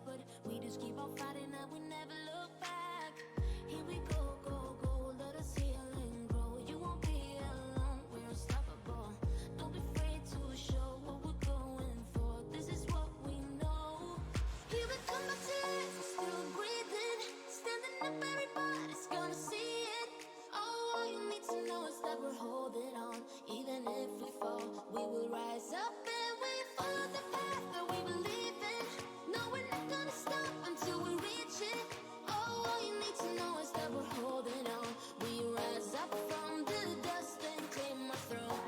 but we just keep on fighting and we never look back. Here we go, go, go, let us heal and grow. You won't be alone, we're unstoppable. Don't be afraid to show what we're going for. This is what we know. Here we come back to life, we're still breathing. Standing up, everybody's gonna see it. Oh, all you need to know is that we're holding on. Even if we fall, we will rise up and we follow the path that we believe in. No, we're not gonna stop until we reach it. Oh, all you need to know is that we're holding on. We rise up from the dust and claim our throne.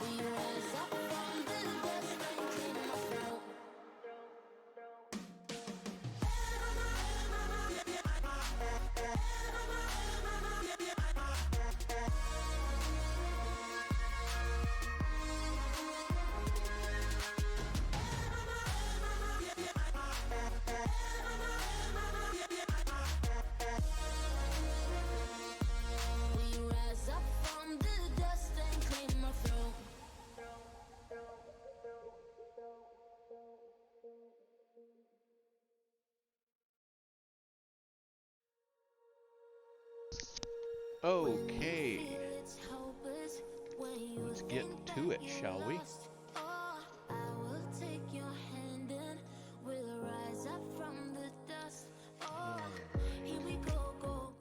We rise up from the dust and claim our throne. We rise up from the dust and claim our throne. Okay, It's hopeless when you let's get think to that it, you're shall we? lost. Oh, I will take your hand and we'll rise up from the dust. Oh, here we go, go.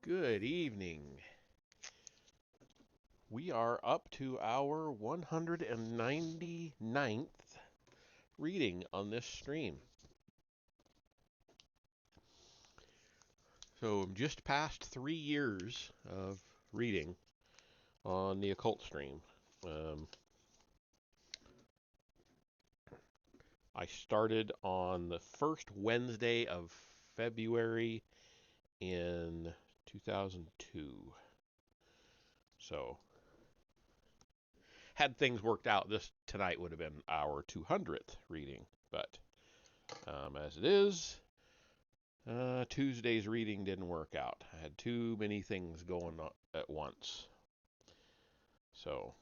Good evening. We are up to our 199th reading on this stream. So I'm just past 3 years of reading on the Occult stream. I started on the first Wednesday of February in 2002. So, had things worked out, this tonight would have been our 200th reading. But as it is, Tuesday's reading didn't work out. I had too many things going on at once. So,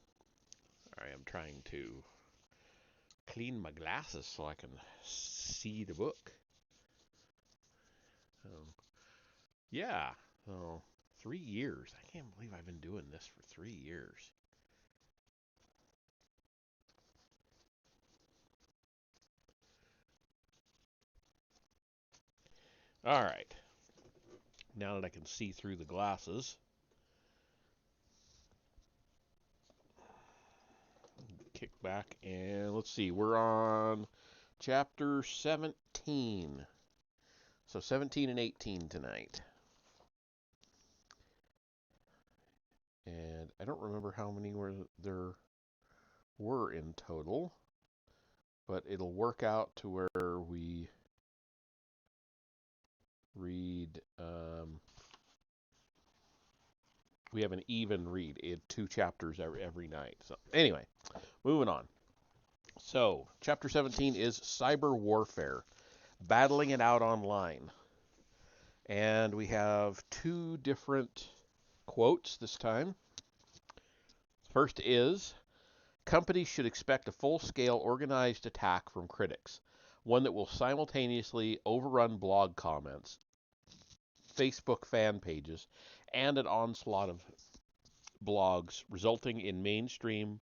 I am trying to clean my glasses so I can see the book. Yeah, so 3 years. I can't believe I've been doing this for 3 years. All right. Now that I can see through the glasses, kick back and let's see. We're on chapter 17. So 17 and 18 tonight. And I don't remember how many there were in total, but it'll work out to where we read, we have an even read in 2 chapters every night. So anyway, moving on. So chapter 17 is cyber warfare, battling it out online. And we have 2 different quotes this time. First is, companies should expect a full-scale organized attack from critics, one that will simultaneously overrun blog comments, Facebook fan pages, and an onslaught of blogs, resulting in mainstream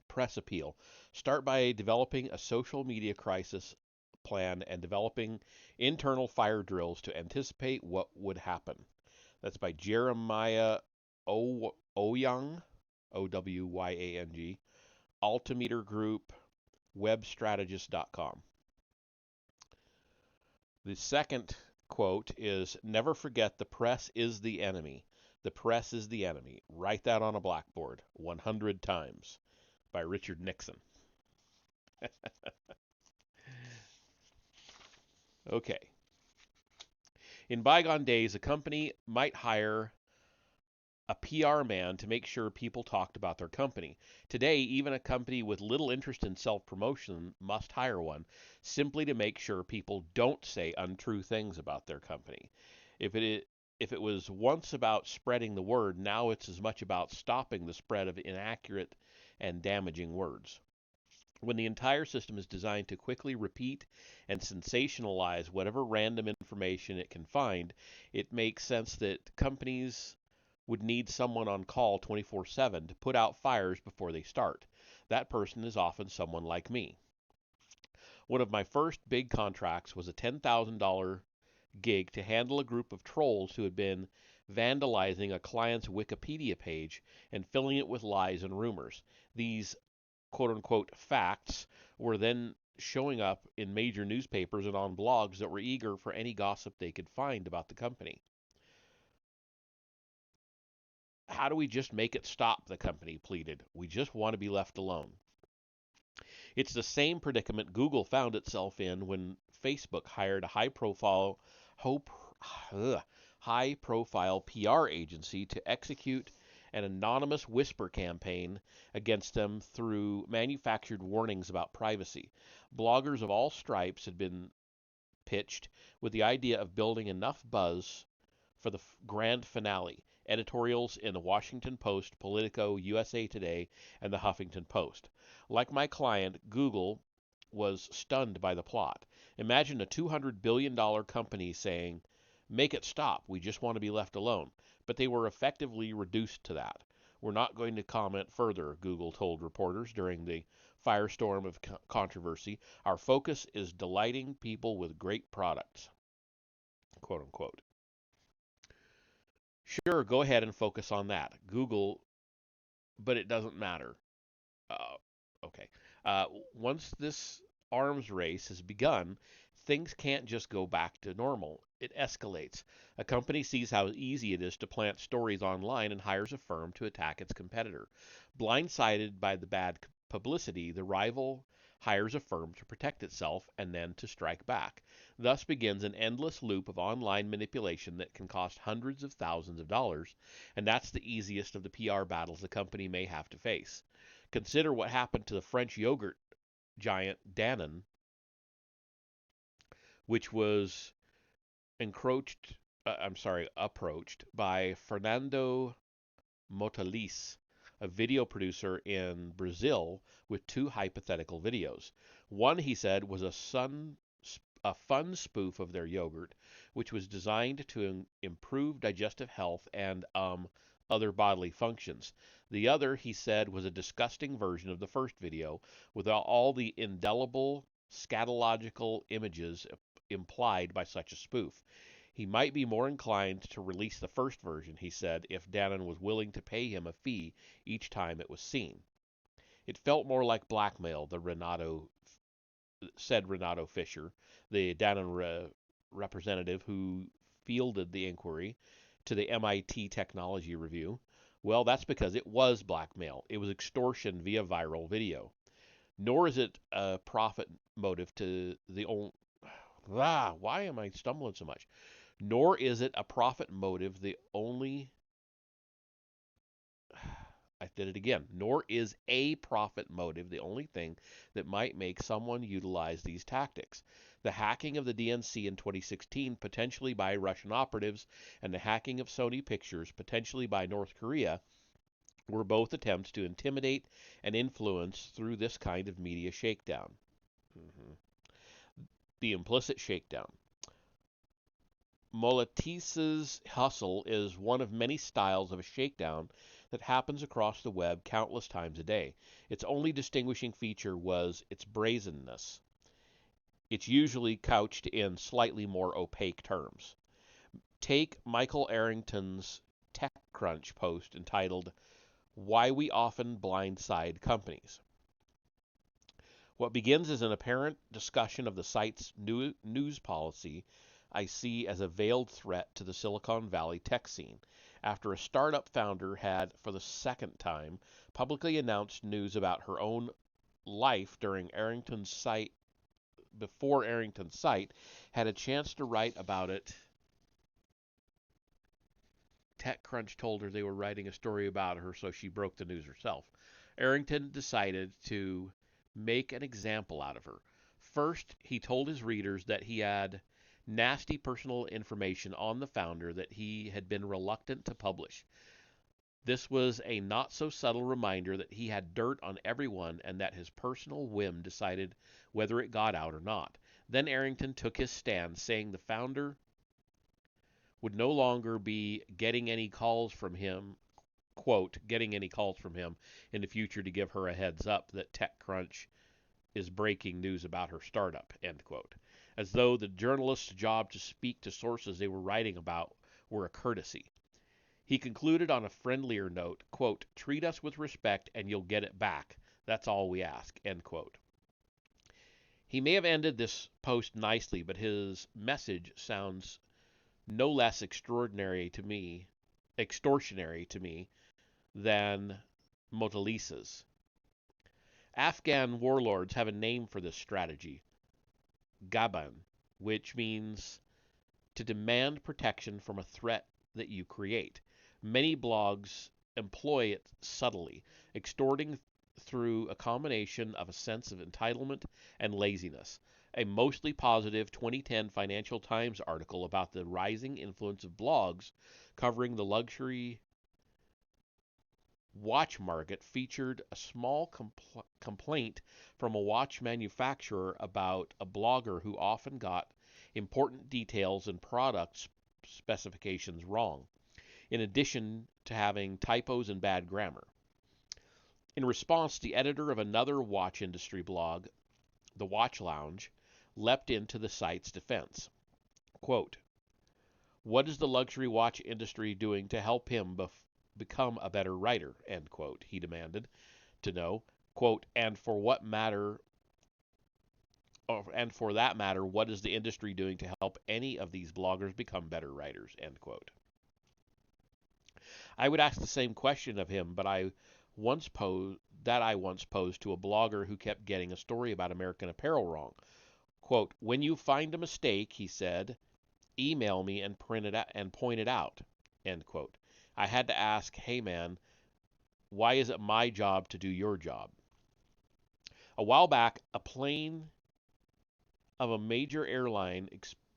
press appeal. Start by developing a social media crisis plan and developing internal fire drills to anticipate what would happen. That's by Jeremiah Owyang, Owyang, Altimeter Group, webstrategist.com. The second quote is, never forget the press is the enemy. The press is the enemy. Write that on a blackboard 100 times. By Richard Nixon. Okay. In bygone days, a company might hire a PR man to make sure people talked about their company. Today, even a company with little interest in self-promotion must hire one, simply to make sure people don't say untrue things about their company. If If it was once about spreading the word, now it's as much about stopping the spread of inaccurate and damaging words. When the entire system is designed to quickly repeat and sensationalize whatever random information it can find, it makes sense that companies would need someone on call 24/7 to put out fires before they start. That person is often someone like me. One of my first big contracts was a $10,000 gig to handle a group of trolls who had been vandalizing a client's Wikipedia page and filling it with lies and rumors. These quote unquote facts were then showing up in major newspapers and on blogs that were eager for any gossip they could find about the company. How do we just make it stop? The company pleaded. We just want to be left alone. It's the same predicament Google found itself in when Facebook hired a high profile PR agency to execute an anonymous whisper campaign against them through manufactured warnings about privacy. Bloggers of all stripes had been pitched with the idea of building enough buzz for the grand finale. Editorials in the Washington Post, Politico, USA Today, and the Huffington Post. Like my client, Google was stunned by the plot. Imagine a $200 billion company saying, "Make it stop, we just want to be left alone." But they were effectively reduced to that. "We're not going to comment further," Google told reporters during the firestorm of controversy. "Our focus is delighting people with great products." Quote unquote. Sure, go ahead and focus on that. Google, but it doesn't matter. Uh, okay. Once this arms race has begun, things can't just go back to normal. It escalates. A company sees how easy it is to plant stories online and hires a firm to attack its competitor. Blindsided by the bad publicity, the rival hires a firm to protect itself and then to strike back. Thus begins an endless loop of online manipulation that can cost hundreds of thousands of dollars, and that's the easiest of the PR battles the company may have to face. Consider what happened to the French yogurt giant Danone, which was approached by Fernando Motalis, a video producer in Brazil, with two hypothetical videos. One, he said, was a fun spoof of their yogurt, which was designed to improve digestive health and other bodily functions. The other, he said, was a disgusting version of the first video, with all the indelible scatological images implied by such a spoof. He might be more inclined to release the first version, he said, if Dannon was willing to pay him a fee each time it was seen. It felt more like blackmail, said Renato Fisher, the Dannon representative who fielded the inquiry to the MIT Technology Review. Well, that's because it was blackmail. It was extortion via viral video. Nor is it a profit motive to the only. Why am I stumbling so much? Nor is it a profit motive the only. I did it again. Nor is a profit motive the only thing that might make someone utilize these tactics. The hacking of the DNC in 2016, potentially by Russian operatives, and the hacking of Sony Pictures, potentially by North Korea, were both attempts to intimidate and influence through this kind of media shakedown. Mm-hmm. The implicit shakedown. Molates's hustle is one of many styles of a shakedown that happens across the web countless times a day. Its only distinguishing feature was its brazenness. It's usually couched in slightly more opaque terms. Take Michael Arrington's TechCrunch post entitled, "Why We Often Blindside Companies." What begins as an apparent discussion of the site's news policy I see as a veiled threat to the Silicon Valley tech scene, after a startup founder had, for the second time, publicly announced news about her own life before Arrington's site had a chance to write about it. TechCrunch told her they were writing a story about her, so she broke the news herself. Arrington decided to make an example out of her. First, he told his readers that he had nasty personal information on the founder that he had been reluctant to publish. This was a not so subtle reminder that he had dirt on everyone and that his personal whim decided whether it got out or not. Then Arrington took his stand, saying the founder would no longer be getting any calls from him, quote, getting any calls from him in the future to give her a heads up that TechCrunch is breaking news about her startup, end quote. As though the journalist's job to speak to sources they were writing about were a courtesy. He concluded on a friendlier note, quote, treat us with respect and you'll get it back. That's all we ask, end quote. He may have ended this post nicely, but his message sounds no less extortionary to me than Motalisa's. Afghan warlords have a name for this strategy, Gaban, which means to demand protection from a threat that you create. Many blogs employ it subtly, extorting through a combination of a sense of entitlement and laziness. A mostly positive 2010 Financial Times article about the rising influence of blogs covering the luxury watch market featured a small complaint from a watch manufacturer about a blogger who often got important details and product specifications wrong, in addition to having typos and bad grammar. In response, the editor of another watch industry blog, The Watch Lounge, leapt into the site's defense. Quote, what is the luxury watch industry doing to help him become a better writer, end quote, he demanded to know. Quote, and for that matter, what is the industry doing to help any of these bloggers become better writers, end quote. I would ask the same question of him, but I once posed to a blogger who kept getting a story about American Apparel wrong. Quote, when you find a mistake, he said, email me and point it out, end quote. I had to ask, hey man, why is it my job to do your job? A while back, a plane of a major airline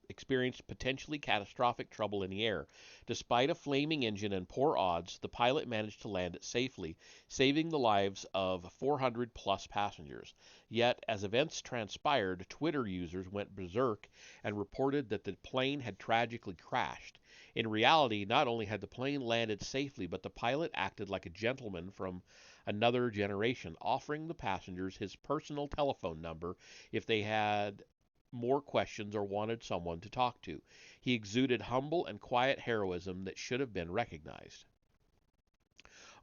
experienced potentially catastrophic trouble in the air. Despite a flaming engine and poor odds, the pilot managed to land it safely, saving the lives of 400 plus passengers. Yet, as events transpired, Twitter users went berserk and reported that the plane had tragically crashed. In reality, not only had the plane landed safely, but the pilot acted like a gentleman from another generation, offering the passengers his personal telephone number if they had more questions or wanted someone to talk to. He exuded humble and quiet heroism that should have been recognized.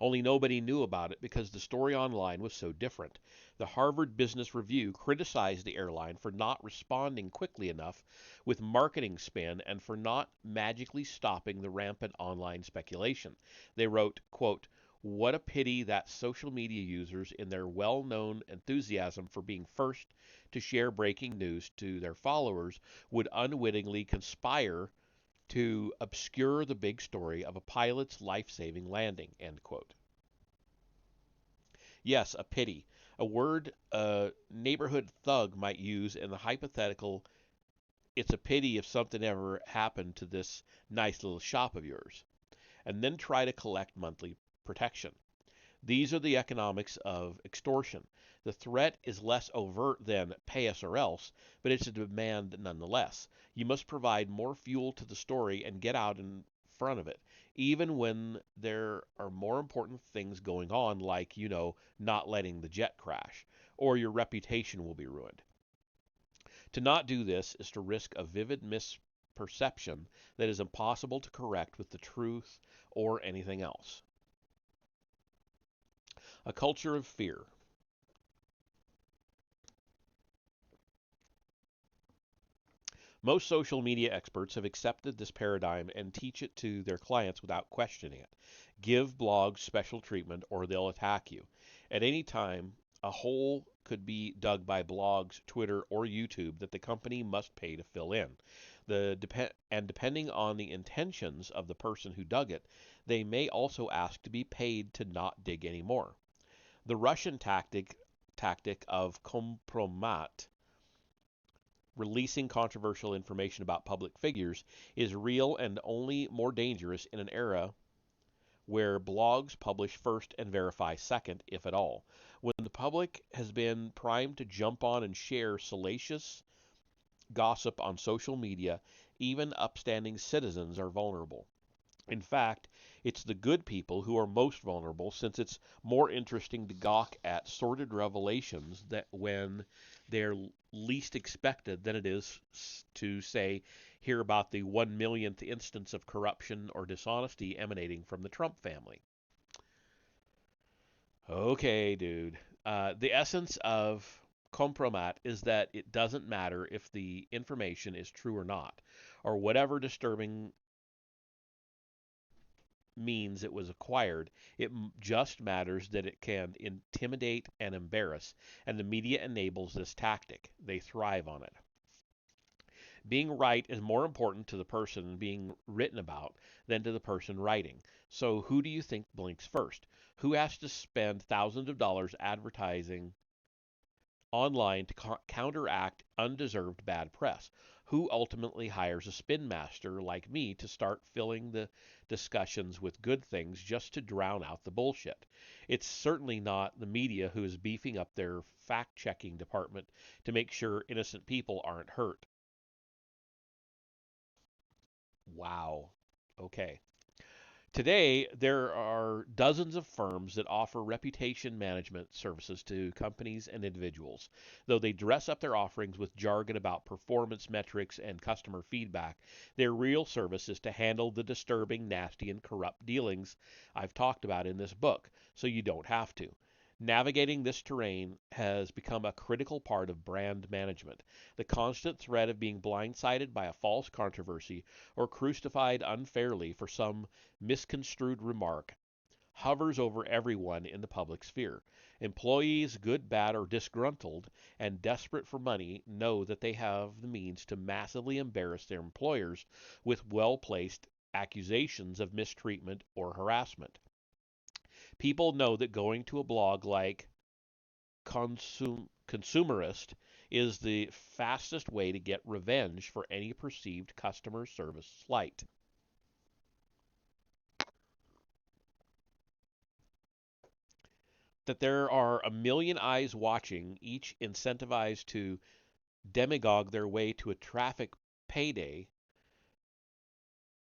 Only nobody knew about it because the story online was so different. The Harvard Business Review criticized the airline for not responding quickly enough with marketing spin and for not magically stopping the rampant online speculation. They wrote, quote, what a pity that social media users, in their well-known enthusiasm for being first to share breaking news to their followers, would unwittingly conspire to obscure the big story of a pilot's life-saving landing, end quote. Yes, a pity. A word a neighborhood thug might use in the hypothetical, it's a pity if something ever happened to this nice little shop of yours, and then try to collect monthly protection. These are the economics of extortion. The threat is less overt than pay us or else, but it's a demand nonetheless. You must provide more fuel to the story and get out in front of it, even when there are more important things going on, like, not letting the jet crash, or your reputation will be ruined. To not do this is to risk a vivid misperception that is impossible to correct with the truth or anything else. A culture of fear. Most social media experts have accepted this paradigm and teach it to their clients without questioning it. Give blogs special treatment or they'll attack you. At any time, a hole could be dug by blogs, Twitter, or YouTube that the company must pay to fill in. Depending on the intentions of the person who dug it, they may also ask to be paid to not dig anymore. The Russian tactic of kompromat releasing controversial information about public figures is real and only more dangerous in an era where blogs publish first and verify second, if at all. When the public has been primed to jump on and share salacious gossip on social media, even upstanding citizens are vulnerable. In fact, it's the good people who are most vulnerable, since it's more interesting to gawk at sordid revelations that when they're least expected than it is to, say, hear about the 1 millionth instance of corruption or dishonesty emanating from the Trump family. Okay, dude. The essence of compromat is that it doesn't matter if the information is true or not, or whatever disturbing means it was acquired. It just matters that it can intimidate and embarrass, and the media enables this tactic. They thrive on it. Being right is more important to the person being written about than to the person writing. So who do you think blinks first? Who has to spend thousands of dollars advertising online to counteract undeserved bad press? Who ultimately hires a spin master like me to start filling the discussions with good things just to drown out the bullshit? It's certainly not the media who is beefing up their fact checking department to make sure innocent people aren't hurt. Wow. Okay. Today, there are dozens of firms that offer reputation management services to companies and individuals. Though they dress up their offerings with jargon about performance metrics and customer feedback, their real service is to handle the disturbing, nasty, and corrupt dealings I've talked about in this book, so you don't have to. Navigating this terrain has become a critical part of brand management. The constant threat of being blindsided by a false controversy or crucified unfairly for some misconstrued remark hovers over everyone in the public sphere. Employees, good, bad, or disgruntled, and desperate for money, know that they have the means to massively embarrass their employers with well placed accusations of mistreatment or harassment. People know that going to a blog like Consumerist is the fastest way to get revenge for any perceived customer service slight. That there are a million eyes watching, each incentivized to demagogue their way to a traffic payday,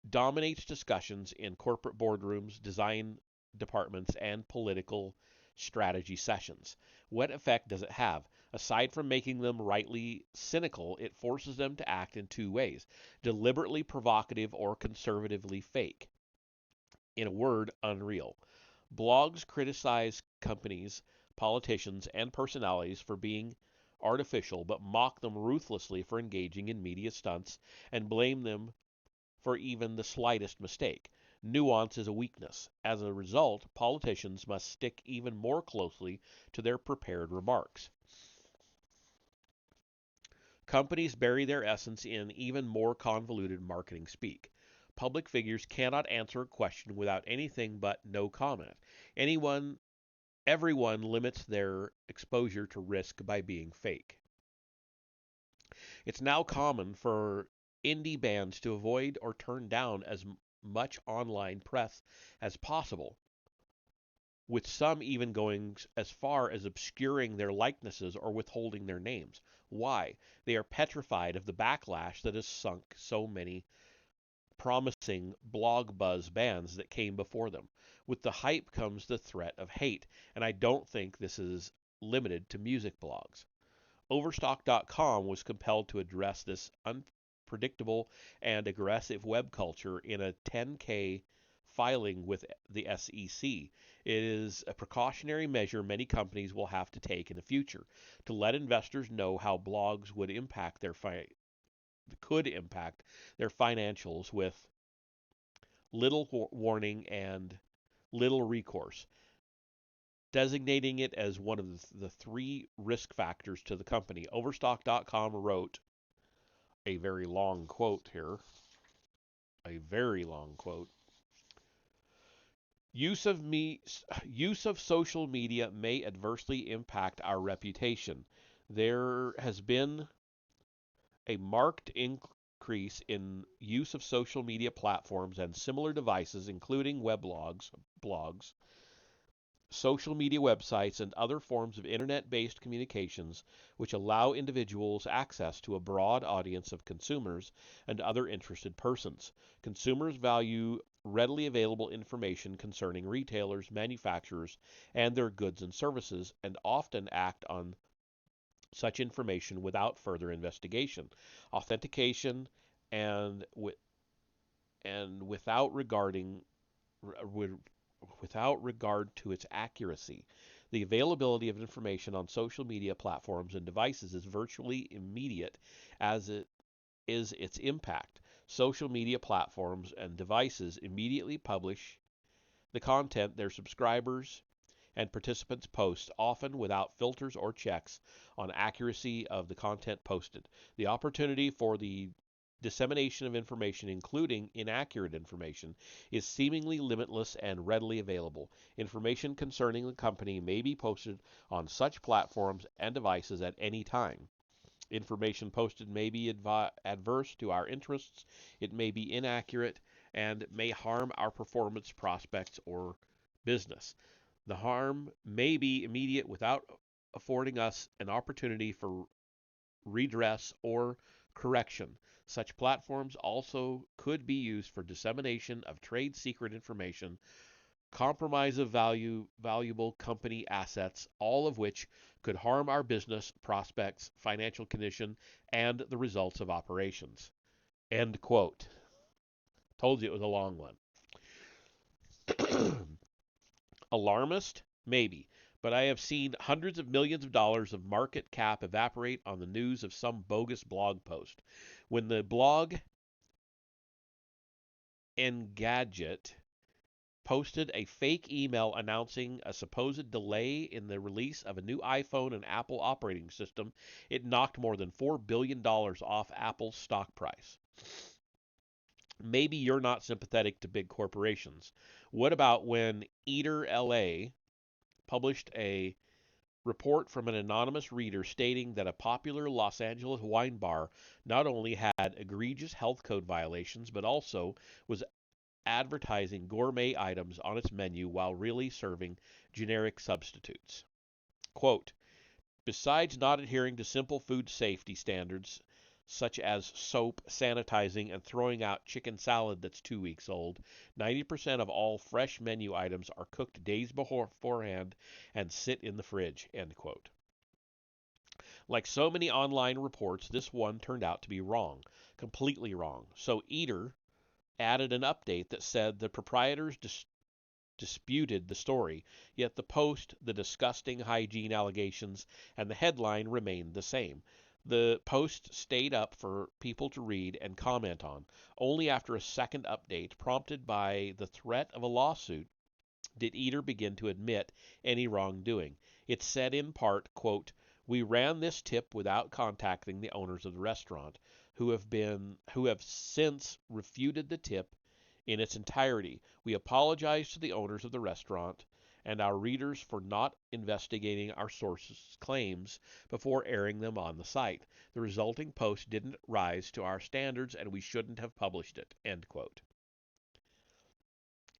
dominates discussions in corporate boardrooms, design departments, and political strategy sessions. What effect does it have? Aside from making them rightly cynical, it forces them to act in two ways: deliberately provocative or conservatively fake. In a word, unreal. Blogs criticize companies, politicians, and personalities for being artificial, but mock them ruthlessly for engaging in media stunts and blame them for even the slightest mistake. Nuance is a weakness. As a result, politicians must stick even more closely to their prepared remarks. Companies bury their essence in even more convoluted marketing speak. Public figures cannot answer a question without anything but no comment. Anyone Everyone limits their exposure to risk by being fake. It's now common for indie bands to avoid or turn down as much online press as possible, with some even going as far as obscuring their likenesses or withholding their names. Why? They are petrified of the backlash that has sunk so many promising blog buzz bands that came before them. With the hype comes the threat of hate, and I don't think this is limited to music blogs. Overstock.com was compelled to address this unpredictable and aggressive web culture in a 10K filing with the SEC. It is a precautionary measure many companies will have to take in the future to let investors know how blogs could impact their financials with little warning and little recourse, designating it as one of the three risk factors to the company. Overstock.com wrote a very long quote here, a very long quote. Use of social media may adversely impact our reputation. There has been A marked increase in use of social media platforms and similar devices, including blogs, social media websites, and other forms of internet based communications which allow individuals access to a broad audience of consumers and other interested persons. Consumers value readily available information concerning retailers, manufacturers, and their goods and services, and often act on such information without further investigation, authentication, and and without regard to its accuracy. The availability of information on social media platforms and devices is virtually immediate, as it is its impact. Social media platforms and devices immediately publish the content their subscribers and participants post, often without filters or checks on accuracy of the content posted. The opportunity for the dissemination of information, including inaccurate information, is seemingly limitless and readily available. Information concerning the company may be posted on such platforms and devices at any time. Information posted may be adverse to our interests, it may be inaccurate, and may harm our performance, prospects, or business. The harm may be immediate without affording us an opportunity for redress or correction. Such platforms also could be used for dissemination of trade secret information, compromise of valuable company assets, all of which could harm our business, prospects, financial condition, and the results of operations. End quote. Told you it was a long one. Alarmist? Maybe. But I have seen hundreds of millions of dollars of market cap evaporate on the news of some bogus blog post. When the blog Engadget posted a fake email announcing a supposed delay in the release of a new iPhone and Apple operating system, it knocked more than $4 billion off Apple's stock price. Maybe you're not sympathetic to big corporations. What about when Eater LA published a report from an anonymous reader stating that a popular Los Angeles wine bar not only had egregious health code violations, but also was advertising gourmet items on its menu while really serving generic substitutes. Quote, besides not adhering to simple food safety standards such as soap, sanitizing, and throwing out chicken salad that's 2 weeks old, 90% of all fresh menu items are cooked days beforehand and sit in the fridge. End quote. Like so many online reports, this one turned out to be wrong, completely wrong. So Eater added an update that said the proprietors disputed the story, yet the post, the disgusting hygiene allegations, and the headline remained the same. The post stayed up for people to read and comment on. Only after a second update, prompted by the threat of a lawsuit, did Eater begin to admit any wrongdoing. It said in part, quote, we ran this tip without contacting the owners of the restaurant, who have since refuted the tip in its entirety. We apologize to the owners of the restaurant and our readers for not investigating our sources' claims before airing them on the site. The resulting post didn't rise to our standards and we shouldn't have published it. End quote.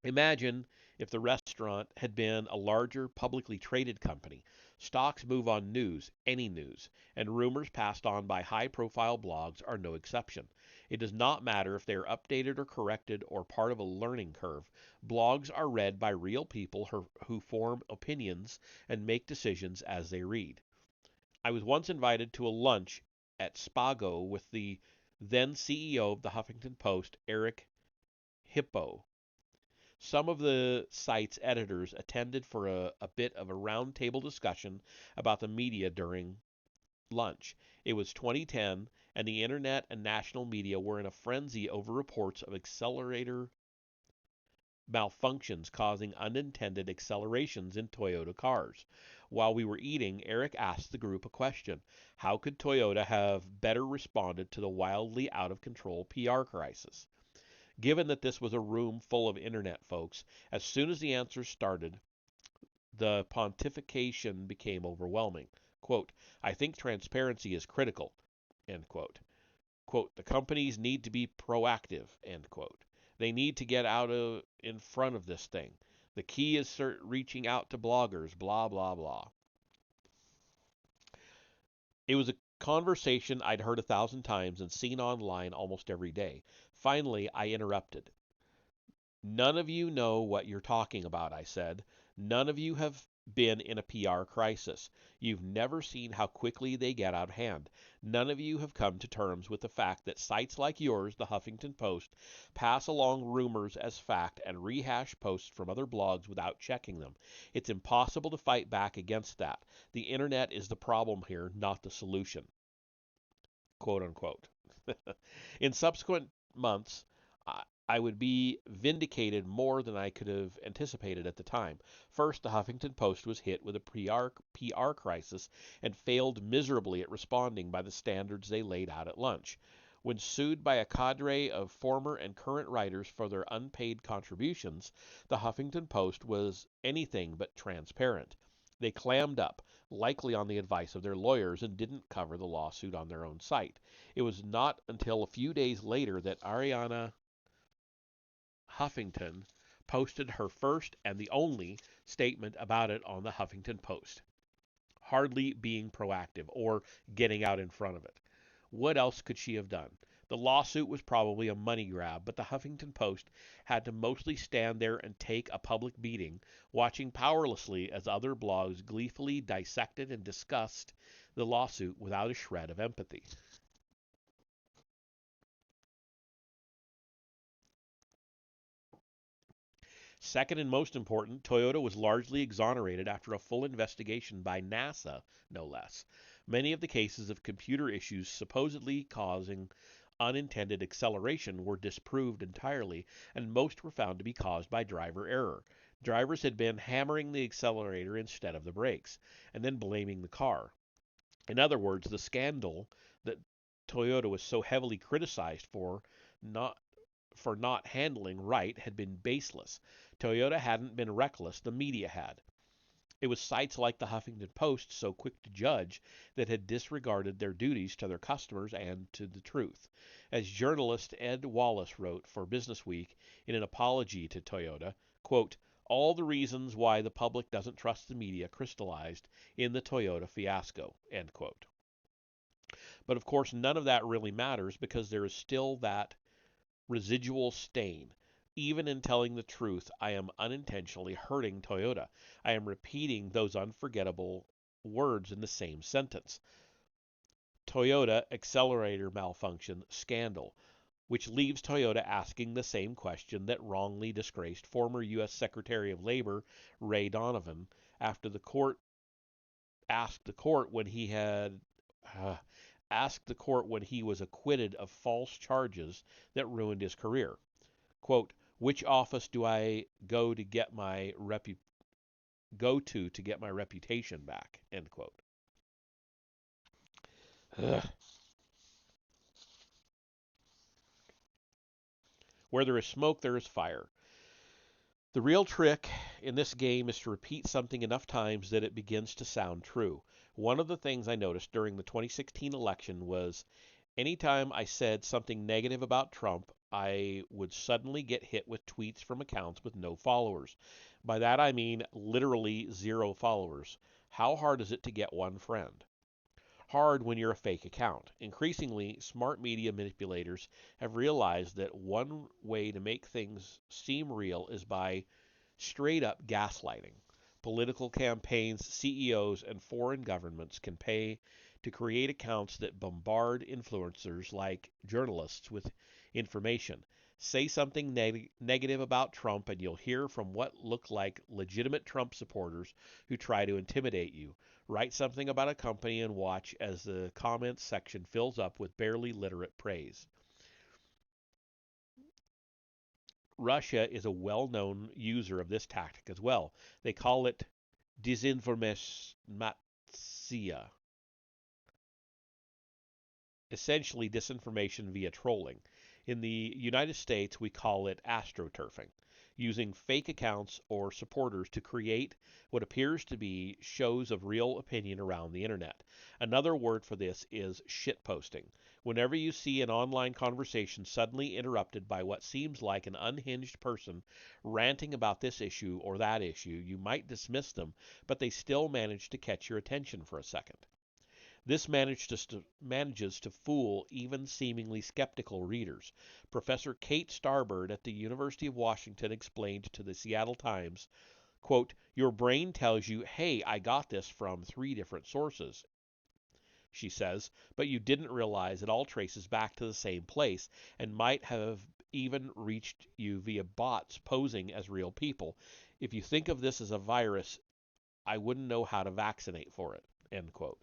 Imagine if the restaurant had been a larger publicly traded company. Stocks move on news, any news, and rumors passed on by high-profile blogs are no exception. It does not matter if they are updated or corrected or part of a learning curve. Blogs are read by real people who form opinions and make decisions as they read. I was once invited to a lunch at Spago with the then CEO of the Huffington Post, Eric Hippo. Some of the site's editors attended for a bit of a roundtable discussion about the media during lunch. It was 2010, and the internet and national media were in a frenzy over reports of accelerator malfunctions causing unintended accelerations in Toyota cars. While we were eating, Eric asked the group a question. How could Toyota have better responded to the wildly out of control PR crisis? Given that this was a room full of internet folks, as soon as the answers started, the pontification became overwhelming. Quote, I think transparency is critical, end quote. Quote, the companies need to be proactive, end quote. They need to get in front of this thing. The key is reaching out to bloggers, blah, blah, blah. It was a conversation I'd heard 1,000 times and seen online almost every day. Finally, I interrupted. None of you know what you're talking about, I said. None of you have been in a PR crisis. You've never seen how quickly they get out of hand. None of you have come to terms with the fact that sites like yours, the Huffington Post, pass along rumors as fact and rehash posts from other blogs without checking them. It's impossible to fight back against that. The internet is the problem here, not the solution. Quote unquote. In subsequent months, I would be vindicated more than I could have anticipated at the time. First, the Huffington Post was hit with a PR crisis and failed miserably at responding by the standards they laid out at lunch. When sued by a cadre of former and current writers for their unpaid contributions, the Huffington Post was anything but transparent. They clammed up, likely on the advice of their lawyers, and didn't cover the lawsuit on their own site. It was not until a few days later that Ariana Huffington posted her first and the only statement about it on the Huffington Post, hardly being proactive or getting out in front of it. What else could she have done? The lawsuit was probably a money grab, but the Huffington Post had to mostly stand there and take a public beating, watching powerlessly as other blogs gleefully dissected and discussed the lawsuit without a shred of empathy. Second and most important, Toyota was largely exonerated after a full investigation by NASA, no less. Many of the cases of computer issues supposedly causing unintended acceleration were disproved entirely, and most were found to be caused by driver error. Drivers had been hammering the accelerator instead of the brakes, and then blaming the car. In other words, the scandal that Toyota was so heavily criticized not for not handling right had been baseless. Toyota hadn't been reckless, the media had. It was sites like the Huffington Post, so quick to judge, that had disregarded their duties to their customers and to the truth. As journalist Ed Wallace wrote for Businessweek in an apology to Toyota, quote, all the reasons why the public doesn't trust the media crystallized in the Toyota fiasco, end quote. But of course, none of that really matters because there is still that residual stain. Even in telling the truth, I am unintentionally hurting Toyota. I am repeating those unforgettable words in the same sentence. Toyota accelerator malfunction scandal, which leaves Toyota asking the same question that wrongly disgraced former U.S. Secretary of Labor Ray Donovan after the court asked the court when he had asked the court when he was acquitted of false charges that ruined his career. Quote, which office do I go to get my reputation back? End quote. Ugh. Where there is smoke, there is fire. The real trick in this game is to repeat something enough times that it begins to sound true. One of the things I noticed during the 2016 election was anytime I said something negative about Trump, I would suddenly get hit with tweets from accounts with no followers. By that I mean literally 0 followers. How hard is it to get one friend? Hard when you're a fake account. Increasingly, smart media manipulators have realized that one way to make things seem real is by straight up gaslighting. Political campaigns, CEOs, and foreign governments can pay to create accounts that bombard influencers like journalists with information. Say something negative about Trump, and you'll hear from what look like legitimate Trump supporters who try to intimidate you. Write something about a company and watch as the comments section fills up with barely literate praise. Russia is a well-known user of this tactic as well. They call it desinformatia, essentially disinformation via trolling. In the United States, we call it astroturfing. using fake accounts or supporters to create what appears to be shows of real opinion around the internet. Another word for this is shitposting. Whenever you see an online conversation suddenly interrupted by what seems like an unhinged person ranting about this issue or that issue, you might dismiss them, but they still manage to catch your attention for a second. This manages to fool even seemingly skeptical readers. Professor Kate Starbird at the University of Washington explained to the Seattle Times, quote, "Your brain tells you, hey, I got this from 3 different sources," she says, "but you didn't realize it all traces back to the same place and might have even reached you via bots posing as real people. If you think of this as a virus, I wouldn't know how to vaccinate for it," end quote.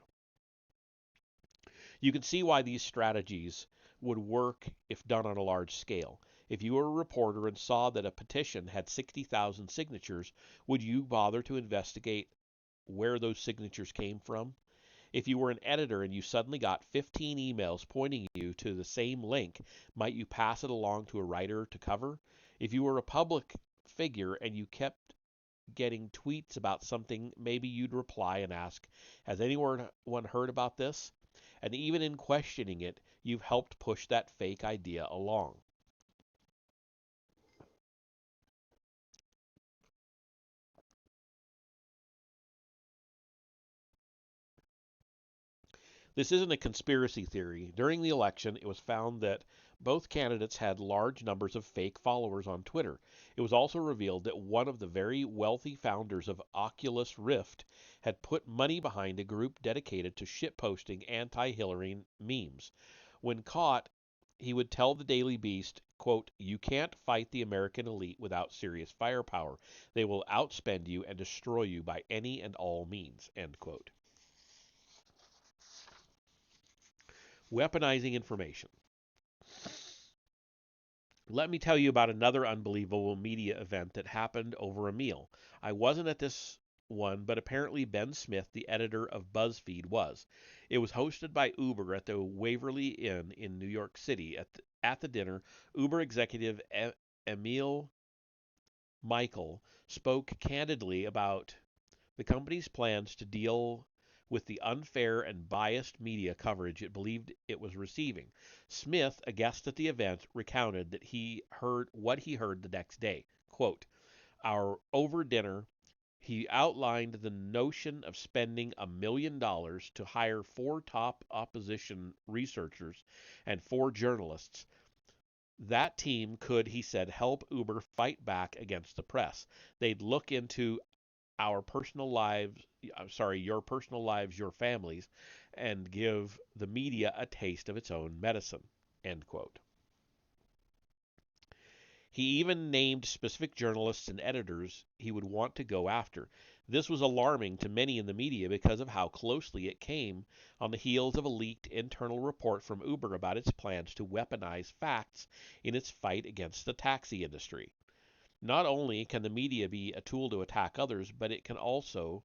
You can see why these strategies would work if done on a large scale. If you were a reporter and saw that a petition had 60,000 signatures, would you bother to investigate where those signatures came from? If you were an editor and you suddenly got 15 emails pointing you to the same link, might you pass it along to a writer to cover? If you were a public figure and you kept getting tweets about something, maybe you'd reply and ask, has anyone heard about this? And even in questioning it, you've helped push that fake idea along. This isn't a conspiracy theory. During the election, it was found that both candidates had large numbers of fake followers on Twitter. It was also revealed that one of the very wealthy founders of Oculus Rift had put money behind a group dedicated to shitposting anti-Hillary memes. When caught, he would tell the Daily Beast, quote, "You can't fight the American elite without serious firepower. They will outspend you and destroy you by any and all means," end quote. Weaponizing information. Let me tell you about another unbelievable media event that happened over a meal. I wasn't at this one, but apparently Ben Smith, the editor of BuzzFeed, was. It was hosted by Uber at the Waverly Inn in New York City. At the dinner, Uber executive Emil Michael spoke candidly about the company's plans to deal with the unfair and biased media coverage it believed it was receiving. Smith, a guest at the event, recounted that he heard what he heard the next day. Quote, over dinner, he outlined the notion of spending $1 million to hire 4 top opposition researchers and 4 journalists. That team could, he said, help Uber fight back against the press. They'd look into our personal lives, your personal lives, your families, and give the media a taste of its own medicine, end quote. He even named specific journalists and editors he would want to go after. This was alarming to many in the media because of how closely it came on the heels of a leaked internal report from Uber about its plans to weaponize facts in its fight against the taxi industry. Not only can the media be a tool to attack others, but it can also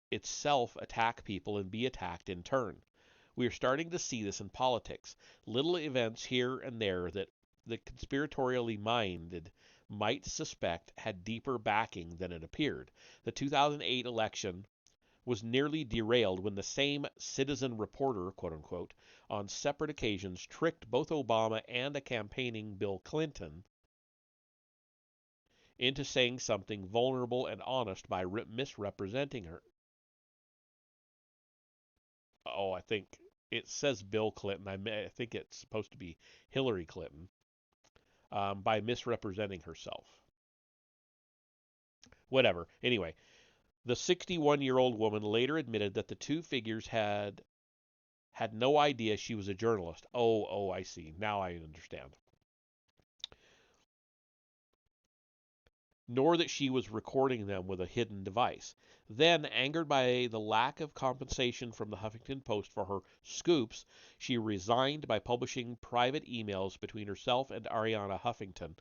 itself attack people and be attacked in turn. We are starting to see this in politics. Little events here and there that the conspiratorially minded might suspect had deeper backing than it appeared. The 2008 election was nearly derailed when the same citizen reporter, quote unquote, on separate occasions tricked both Obama and a campaigning Bill Clinton into saying something vulnerable and honest by misrepresenting her. Oh, I think it says Bill Clinton. I think it's supposed to be Hillary Clinton, by misrepresenting herself. Whatever. Anyway, the 61-year-old woman later admitted that the 2 figures had no idea she was a journalist. Oh, I see. Now I understand. Nor that she was recording them with a hidden device. Then, angered by the lack of compensation from the Huffington Post for her scoops, she resigned by publishing private emails between herself and Arianna Huffington,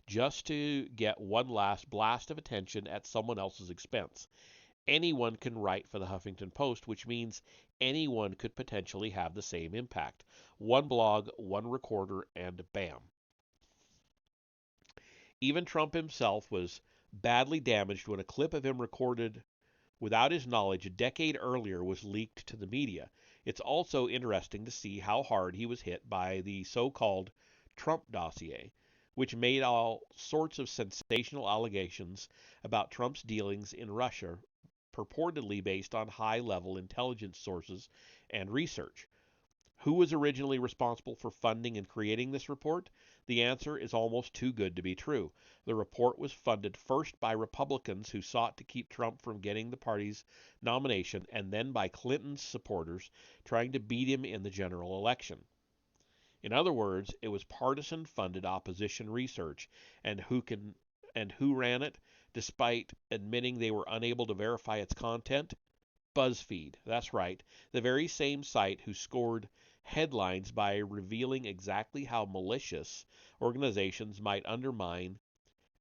just to get one last blast of attention at someone else's expense. Anyone can write for the Huffington Post, which means anyone could potentially have the same impact. One blog, one recorder, and bam. Even Trump himself was badly damaged when a clip of him recorded without his knowledge a decade earlier was leaked to the media. It's also interesting to see how hard he was hit by the so-called Trump dossier, which made all sorts of sensational allegations about Trump's dealings in Russia, purportedly based on high-level intelligence sources and research. Who was originally responsible for funding and creating this report? The answer is almost too good to be true. The report was funded first by Republicans who sought to keep Trump from getting the party's nomination, and then by Clinton's supporters trying to beat him in the general election. In other words, it was partisan funded opposition research, and who ran it, despite admitting they were unable to verify its content? BuzzFeed, that's right, the very same site who scored headlines by revealing exactly how malicious organizations might undermine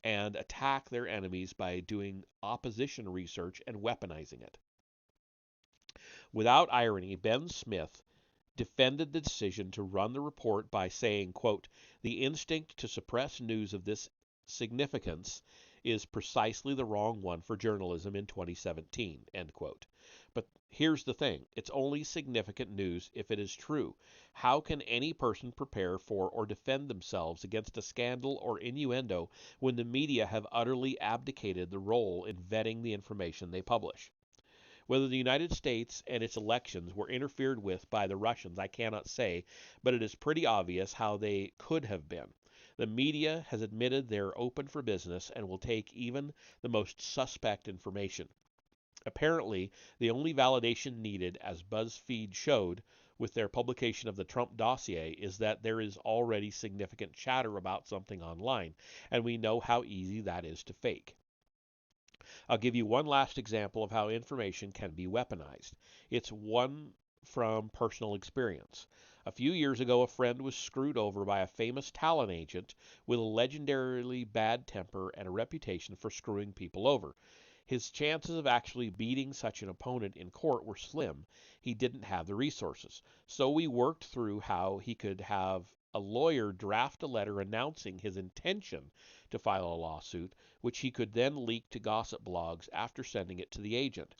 and attack their enemies by doing opposition research and weaponizing it. Without irony, Ben Smith defended the decision to run the report by saying, quote, "The instinct to suppress news of this significance is precisely the wrong one for journalism in 2017, end quote. But here's the thing, it's only significant news if it is true. How can any person prepare for or defend themselves against a scandal or innuendo when the media have utterly abdicated the role in vetting the information they publish? Whether the United States and its elections were interfered with by the Russians, I cannot say, but it is pretty obvious how they could have been. The media has admitted they're open for business and will take even the most suspect information. Apparently, the only validation needed, as BuzzFeed showed with their publication of the Trump dossier, is that there is already significant chatter about something online, and we know how easy that is to fake. I'll give you one last example of how information can be weaponized. It's one from personal experience. A few years ago, a friend was screwed over by a famous talent agent with a legendarily bad temper and a reputation for screwing people over. His chances of actually beating such an opponent in court were slim. He didn't have the resources. So we worked through how he could have a lawyer draft a letter announcing his intention to file a lawsuit, which he could then leak to gossip blogs after sending it to the agent.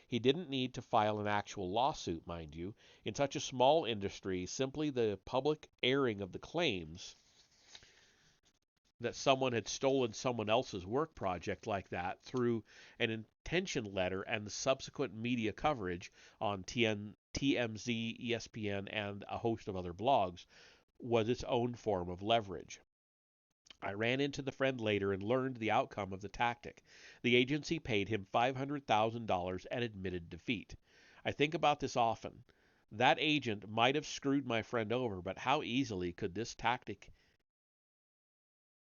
He didn't need to file an actual lawsuit, mind you. In such a small industry, simply the public airing of the claims that someone had stolen someone else's work project like that through an intention letter and the subsequent media coverage on TMZ, ESPN, and a host of other blogs was its own form of leverage. I ran into the friend later and learned the outcome of the tactic. The agency paid him $500,000 and admitted defeat. I think about this often. That agent might have screwed my friend over, but how easily could this tactic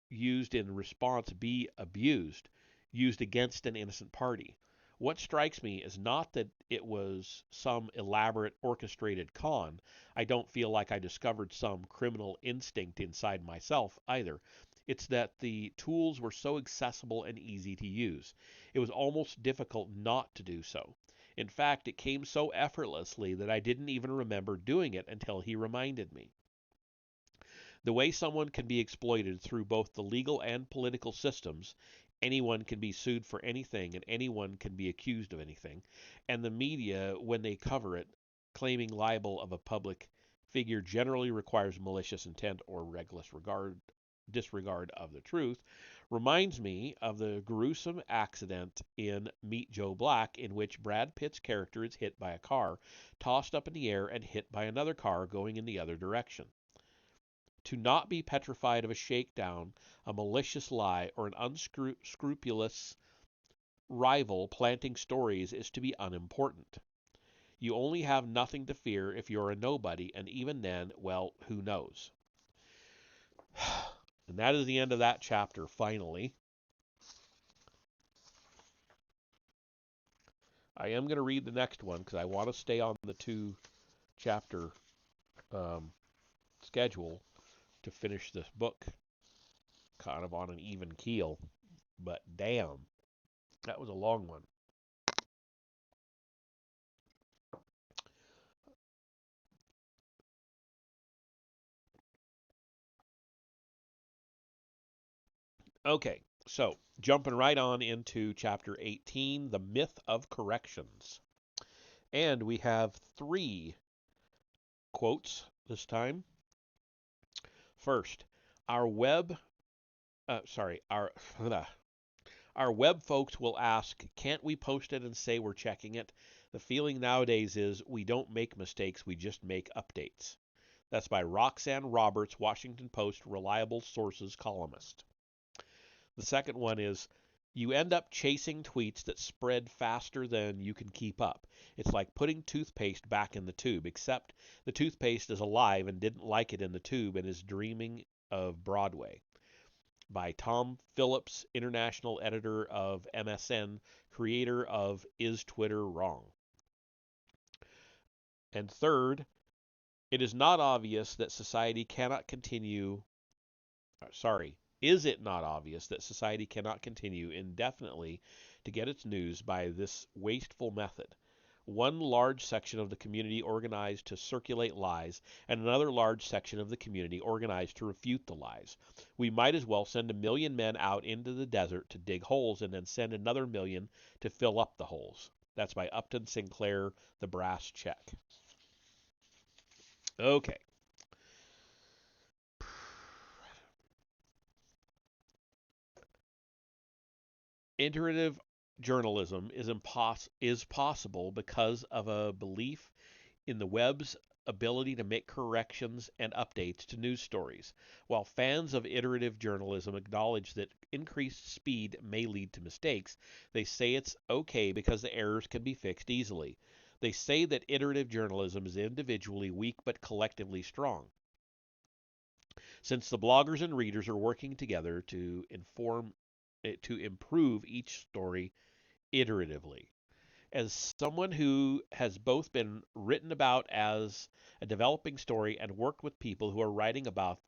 used in response be abused, used against an innocent party? What strikes me is not that it was some elaborate orchestrated con. I don't feel like I discovered some criminal instinct inside myself either. It's that the tools were so accessible and easy to use. It was almost difficult not to do so. In fact, it came so effortlessly that I didn't even remember doing it until he reminded me. The way someone can be exploited through both the legal and political systems, anyone can be sued for anything and anyone can be accused of anything, and the media, when they cover it, claiming libel of a public figure generally requires malicious intent or reckless disregard of the truth, reminds me of the gruesome accident in Meet Joe Black in which Brad Pitt's character is hit by a car, tossed up in the air, and hit by another car going in the other direction. To not be petrified of a shakedown, a malicious lie, or an unscrupulous rival planting stories is to be unimportant. You only have nothing to fear if you're a nobody, and even then, well, who knows? And that is the end of that chapter, finally. I am going to read the next one because I want to stay on the two-chapter schedule to finish this book kind of on an even keel. But damn, that was a long one. Okay, so jumping right on into chapter 18, the myth of corrections. And we have three quotes this time. First, our web, sorry, our web folks will ask, can't we post it and say we're checking it? The feeling nowadays is we don't make mistakes, we just make updates. That's by Roxanne Roberts, Washington Post reliable sources columnist. The second one is you end up chasing tweets that spread faster than you can keep up. It's like putting toothpaste back in the tube, except the toothpaste is alive and didn't like it in the tube and is dreaming of Broadway. By Tom Phillips, international editor of MSN, creator of Is Twitter Wrong? And third, it is not obvious that society cannot continue. Sorry, is it not obvious that society cannot continue indefinitely to get its news by this wasteful method? One large section of the community organized to circulate lies, and another large section of the community organized to refute the lies. We might as well send 1,000,000 men out into the desert to dig holes and then send another 1,000,000 to fill up the holes. That's by Upton Sinclair, The Brass Check. Okay. Iterative journalism is possible because of a belief in the web's ability to make corrections and updates to news stories. While fans of iterative journalism acknowledge that increased speed may lead to mistakes, they say it's okay because the errors can be fixed easily. They say that iterative journalism is individually weak but collectively strong. Since the bloggers and readers are working together to improve each story iteratively. As someone who has both been written about as a developing story and worked with people who are writing about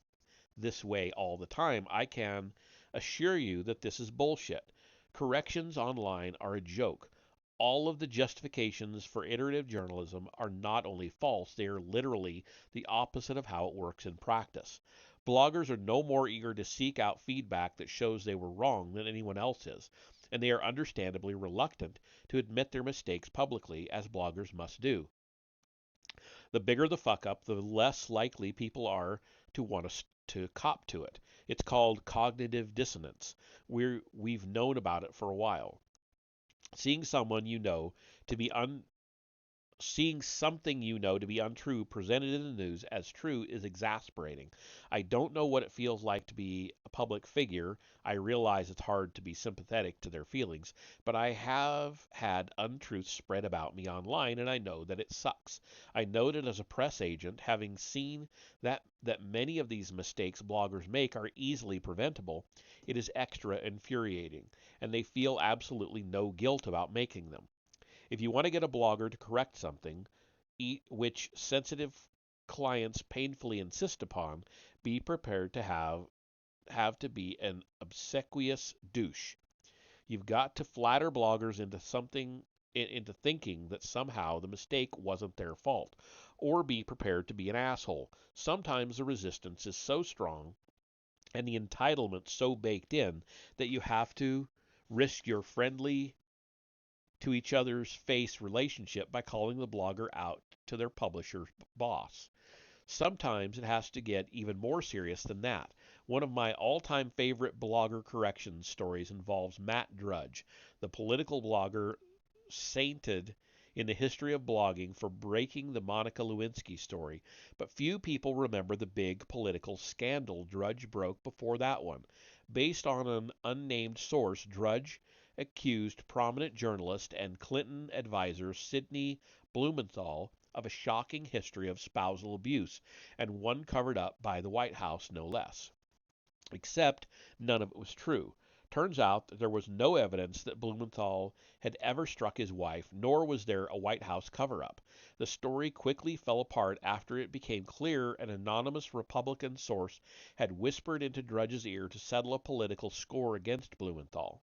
this way all the time, I can assure you that this is bullshit. Corrections online are a joke. All of the justifications for iterative journalism are not only false, they are literally the opposite of how it works in practice. Bloggers are no more eager to seek out feedback that shows they were wrong than anyone else is, and they are understandably reluctant to admit their mistakes publicly, as bloggers must do. The bigger the fuck up, the less likely people are to want to cop to it. It's called cognitive dissonance. We've known about it for a while. Seeing someone you know to be Seeing something you know to be untrue presented in the news as true is exasperating. I don't know what it feels like to be a public figure. I realize it's hard to be sympathetic to their feelings, but I have had untruths spread about me online, and I know that it sucks. I know that as a press agent, having seen that many of these mistakes bloggers make are easily preventable, it is extra infuriating, and they feel absolutely no guilt about making them. If you want to get a blogger to correct something, which sensitive clients painfully insist upon, be prepared to have to be an obsequious douche. You've got to flatter bloggers into thinking that somehow the mistake wasn't their fault, or be prepared to be an asshole. Sometimes the resistance is so strong and the entitlement so baked in that you have to risk your friendly to each other's face relationship by calling the blogger out to their publisher's boss. Sometimes it has to get even more serious than that. One of my all time favorite blogger corrections stories involves Matt Drudge, the political blogger sainted in the history of blogging for breaking the Monica Lewinsky story, but few people remember the big political scandal Drudge broke before that one. Based on an unnamed source, Drudge accused prominent journalist and Clinton advisor Sidney Blumenthal of a shocking history of spousal abuse, and one covered up by the White House no less. Except none of it was true. Turns out that there was no evidence that Blumenthal had ever struck his wife, nor was there a White House cover up. The story quickly fell apart after it became clear an anonymous Republican source had whispered into Drudge's ear to settle a political score against Blumenthal.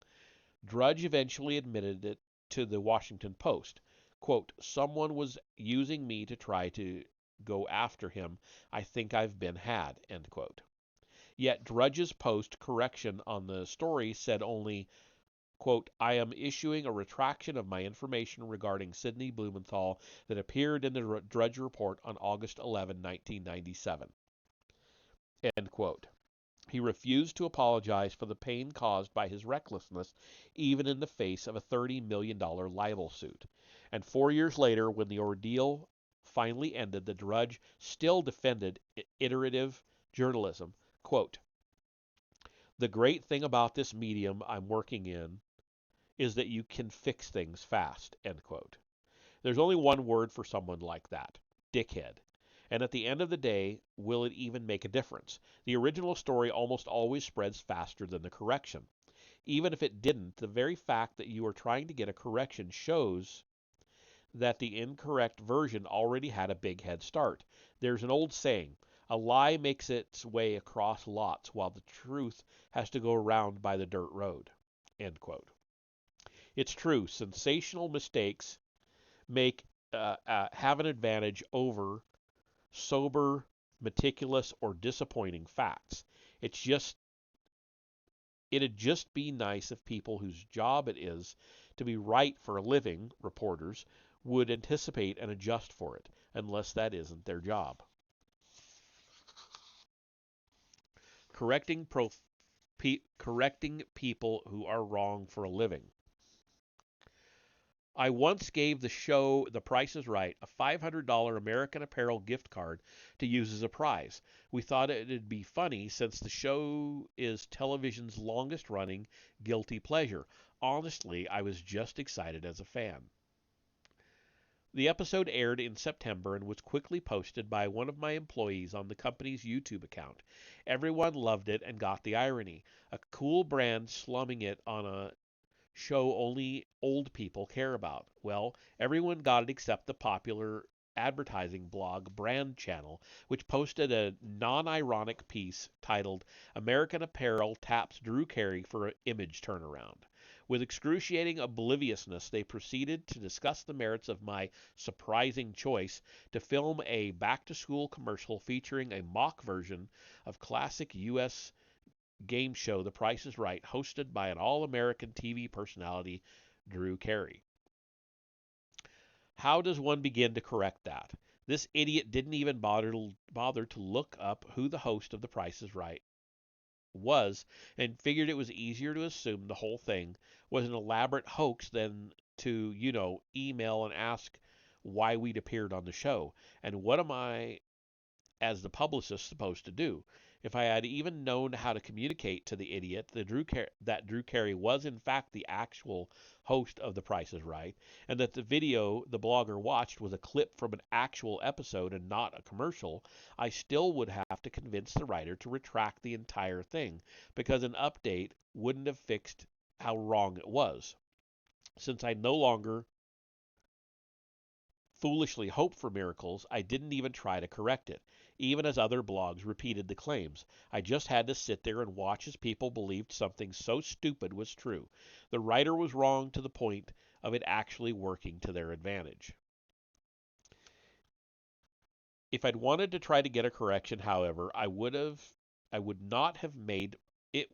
Drudge eventually admitted it to the Washington Post. Quote, someone was using me to try to go after him. I think I've been had, end quote. Yet Drudge's post correction on the story said only, quote, I am issuing a retraction of my information regarding Sidney Blumenthal that appeared in the Drudge Report on August 11, 1997, end quote. He refused to apologize for the pain caused by his recklessness, even in the face of a $30 million libel suit. And 4 years later, when the ordeal finally ended, the Drudge still defended iterative journalism. Quote, the great thing about this medium I'm working in is that you can fix things fast, end quote. There's only one word for someone like that, dickhead. And at the end of the day, will it even make a difference? The original story almost always spreads faster than the correction. Even if it didn't, the very fact that you are trying to get a correction shows that the incorrect version already had a big head start. There's an old saying, a lie makes its way across lots while the truth has to go around by the dirt road, end quote. It's true, sensational mistakes make have an advantage over sober, meticulous, or disappointing facts. It'd just be nice if people whose job it is to be right for a living, reporters, would anticipate and adjust for it, unless that isn't their job. Correcting people who are wrong for a living. I once gave the show The Price is Right a $500 American Apparel gift card to use as a prize. We thought it'd be funny since the show is television's longest running guilty pleasure. Honestly, I was just excited as a fan. The episode aired in September and was quickly posted by one of my employees on the company's YouTube account. Everyone loved it and got the irony. A cool brand slumming it on a show only old people care about. Well, everyone got it except the popular advertising blog Brand Channel, which posted a non-ironic piece titled American Apparel Taps Drew Carey for an Image Turnaround. With excruciating obliviousness, they proceeded to discuss the merits of my surprising choice to film a back-to-school commercial featuring a mock version of classic U.S. game show The Price is Right, hosted by an all-American TV personality, Drew Carey. How does one begin to correct that? This idiot didn't even bother to look up who the host of The Price is Right was, and figured it was easier to assume the whole thing was an elaborate hoax than to, email and ask why we'd appeared on the show. And what am I, as the publicist, supposed to do? If I had even known how to communicate to the idiot that Drew Carey was in fact the actual host of The Price is Right, and that the video the blogger watched was a clip from an actual episode and not a commercial, I still would have to convince the writer to retract the entire thing, because an update wouldn't have fixed how wrong it was. Since I no longer foolishly hoped for miracles, I didn't even try to correct it, even as other blogs repeated the claims. I just had to sit there and watch as people believed something so stupid was true. The writer was wrong to the point of it actually working to their advantage. If I'd wanted to try to get a correction, however, I would not have made it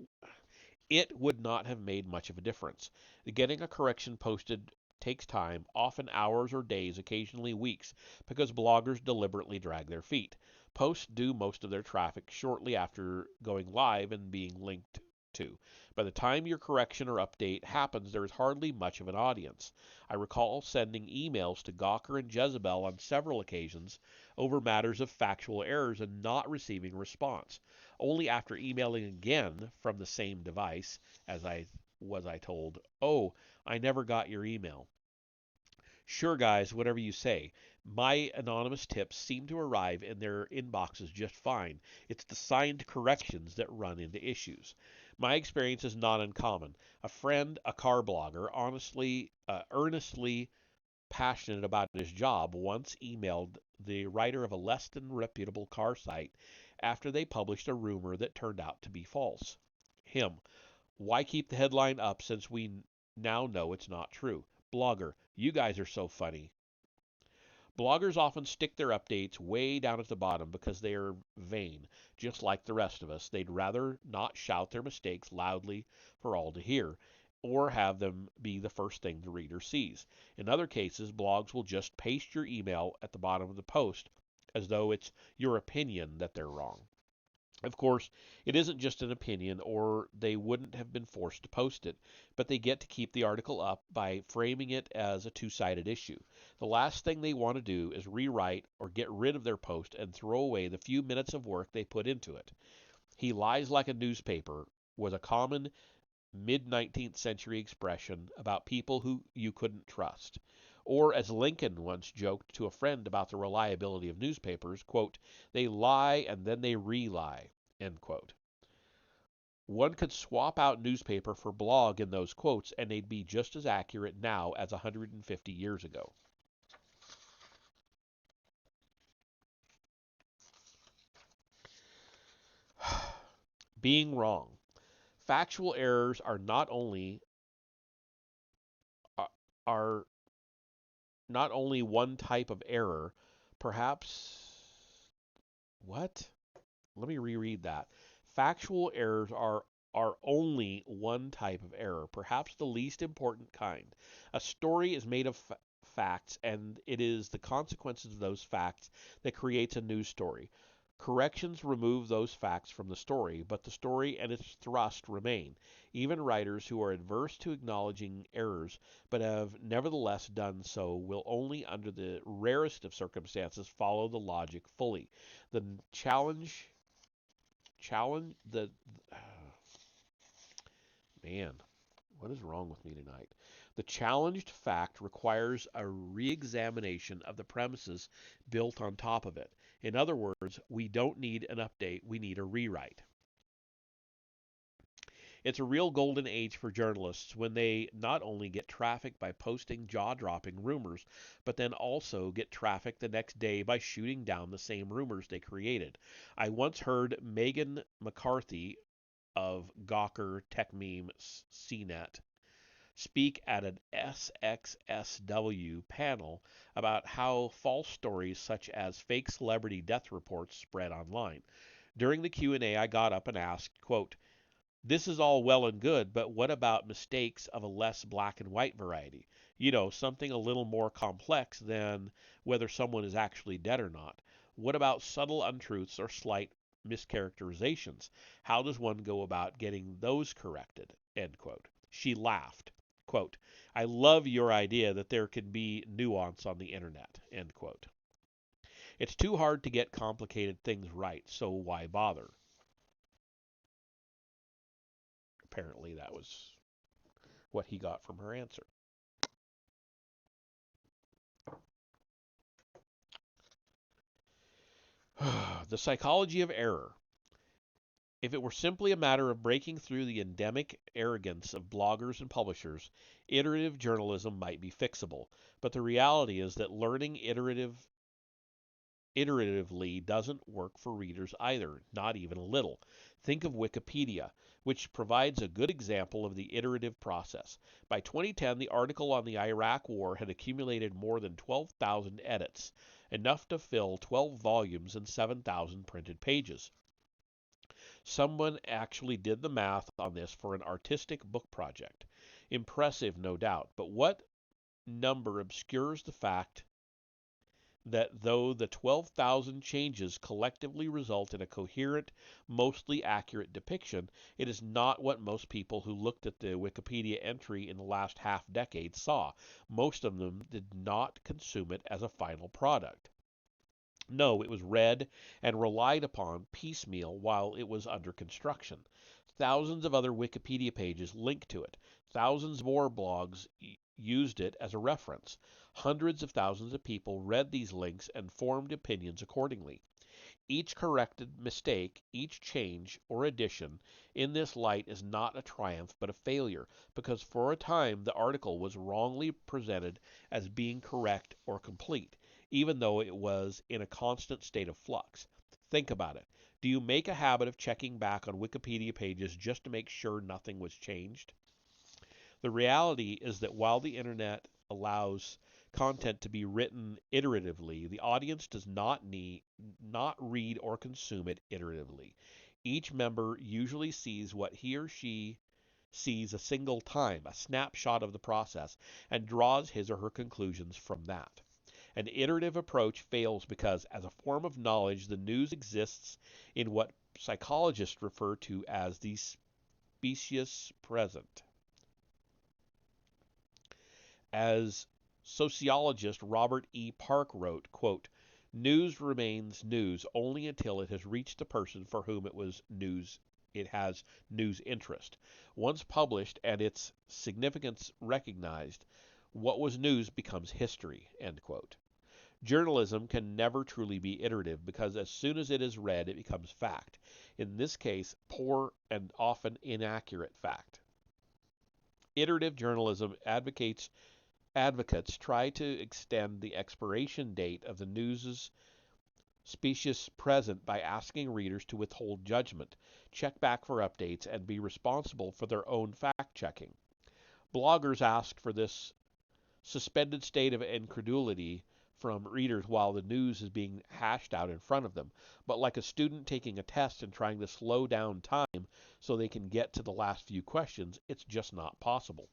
it would not have made much of a difference. Getting a correction posted takes time, often hours or days, occasionally weeks, because bloggers deliberately drag their feet. Posts do most of their traffic shortly after going live and being linked to. By the time your correction or update happens, there is hardly much of an audience. I recall sending emails to Gawker and Jezebel on several occasions over matters of factual errors and not receiving response. Only after emailing again from the same device, as I told, "Oh, I never got your email." Sure, guys, whatever you say. My anonymous tips seem to arrive in their inboxes just fine. It's the signed corrections that run into issues. My experience is not uncommon. A friend, a car blogger, earnestly passionate about his job, once emailed the writer of a less than reputable car site after they published a rumor that turned out to be false. Him: why keep the headline up since we now know it's not true? Blogger: you guys are so funny. Bloggers often stick their updates way down at the bottom because they are vain, just like the rest of us. They'd rather not shout their mistakes loudly for all to hear, or have them be the first thing the reader sees. In other cases, blogs will just paste your email at the bottom of the post as though it's your opinion that they're wrong. Of course, it isn't just an opinion, or they wouldn't have been forced to post it, but they get to keep the article up by framing it as a two-sided issue. The last thing they want to do is rewrite or get rid of their post and throw away the few minutes of work they put into it. He lies like a newspaper was a common mid-19th century expression about people who you couldn't trust. Or, as Lincoln once joked to a friend about the reliability of newspapers, quote, they lie and then they re-lie, end quote. One could swap out newspaper for blog in those quotes, and they'd be just as accurate now as 150 years ago. Being wrong. Factual errors are not only one type of error, perhaps what? Let me reread that. Factual errors are only one type of error, perhaps the least important kind. A story is made of facts, and it is the consequences of those facts that creates a news story. Corrections remove those facts from the story, but the story and its thrust remain. Even writers who are adverse to acknowledging errors, but have nevertheless done so, will only under the rarest of circumstances follow the logic fully. The challenge the man, what is wrong with me tonight? The challenged fact requires a re-examination of the premises built on top of it. In other words, we don't need an update, we need a rewrite. It's a real golden age for journalists when they not only get traffic by posting jaw-dropping rumors, but then also get traffic the next day by shooting down the same rumors they created. I once heard Megan McCarthy of Gawker TechMeme CNET speak at an SXSW panel about how false stories such as fake celebrity death reports spread online. During the Q&A, I got up and asked, quote, this is all well and good, but what about mistakes of a less black and white variety? You know, something a little more complex than whether someone is actually dead or not. What about subtle untruths or slight mischaracterizations? How does one go about getting those corrected? End quote. She laughed. Quote, I love your idea that there can be nuance on the internet. End quote. It's too hard to get complicated things right, so why bother? Apparently that was what he got from her answer. The psychology of error. If it were simply a matter of breaking through the endemic arrogance of bloggers and publishers, iterative journalism might be fixable. But the reality is that learning iteratively doesn't work for readers either, not even a little. Think of Wikipedia, which provides a good example of the iterative process. By 2010, the article on the Iraq War had accumulated more than 12,000 edits, enough to fill 12 volumes and 7,000 printed pages. Someone actually did the math on this for an artistic book project. Impressive, no doubt, but what number obscures the fact that though the 12,000 changes collectively result in a coherent, mostly accurate depiction, it is not what most people who looked at the Wikipedia entry in the last half decade saw. Most of them did not consume it as a final product. No, it was read and relied upon piecemeal while it was under construction. Thousands of other Wikipedia pages linked to it. Thousands more blogs used it as a reference. Hundreds of thousands of people read these links and formed opinions accordingly. Each corrected mistake, each change or addition in this light is not a triumph but a failure, because for a time the article was wrongly presented as being correct or complete, even though it was in a constant state of flux. Think about it. Do you make a habit of checking back on Wikipedia pages just to make sure nothing was changed? The reality is that while the internet allows content to be written iteratively, the audience does not read or consume it iteratively. Each member usually sees what he or she sees a single time, a snapshot of the process, and draws his or her conclusions from that. An iterative approach fails because, as a form of knowledge, the news exists in what psychologists refer to as the specious present. As sociologist Robert E. Park wrote, quote, "News remains news only until it has reached a person for whom it has news interest. Once published and its significance recognized, what was news becomes history." End quote. Journalism can never truly be iterative because as soon as it is read, it becomes fact. In this case, poor and often inaccurate fact. Iterative journalism advocates try to extend the expiration date of the news's specious present by asking readers to withhold judgment, check back for updates, and be responsible for their own fact checking. Bloggers asked for this suspended state of incredulity from readers while the news is being hashed out in front of them. But like a student taking a test and trying to slow down time so they can get to the last few questions, it's just not possible.